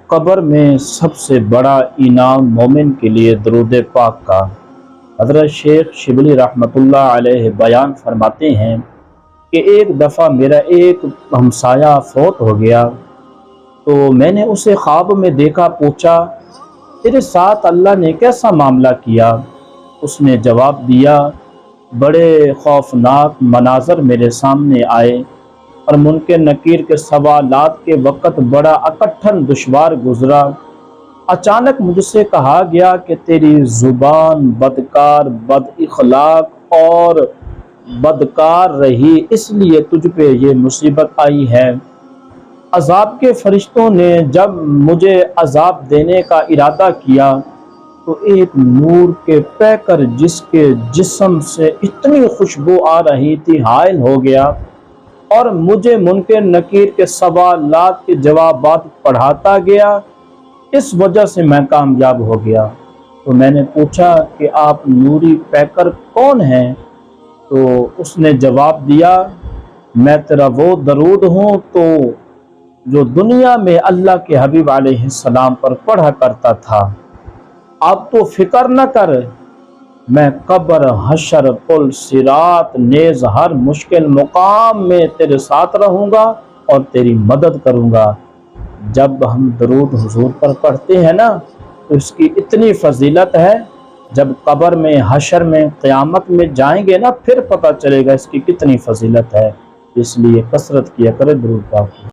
قبر میں سب سے بڑا انعام مومن کے لیے درود پاک کا۔ حضرت شیخ شبلی رحمۃ اللہ علیہ بیان فرماتے ہیں کہ ایک دفعہ میرا ایک ہمسایہ فوت ہو گیا تو میں نے اسے خواب میں دیکھا، پوچھا تیرے ساتھ اللہ نے کیسا معاملہ کیا؟ اس نے جواب دیا، بڑے خوفناک مناظر میرے سامنے آئے اور منکر نکیر کے سوالات کے وقت بڑا اکٹھن دشوار گزرا۔ اچانک مجھ سے کہا گیا کہ تیری زبان بدکار، بد اخلاق اور بدکار رہی، اس لیے تجھ پہ یہ مصیبت آئی ہے۔ عذاب کے فرشتوں نے جب مجھے عذاب دینے کا ارادہ کیا تو ایک نور کے پیکر جس کے جسم سے اتنی خوشبو آ رہی تھی حائل ہو گیا اور مجھے منکر نکیر کے سوالات کے جوابات پڑھاتا گیا، اس وجہ سے میں کامیاب ہو گیا۔ تو میں نے پوچھا کہ آپ نوری پیکر کون ہیں؟ تو اس نے جواب دیا، میں تیرا وہ درود ہوں تو جو دنیا میں اللہ کے حبیب علیہ السلام پر پڑھا کرتا تھا۔ اب تو فکر نہ کر، میں قبر، حشر، پل صراط نیز ہر مشکل مقام میں تیرے ساتھ رہوں گا اور تیری مدد کروں گا۔ جب ہم درود حضور پر پڑھتے ہیں نا تو اس کی اتنی فضیلت ہے، جب قبر میں، حشر میں، قیامت میں جائیں گے نا پھر پتہ چلے گا اس کی کتنی فضیلت ہے۔ اس لیے کثرت کیا کرے درود پاک۔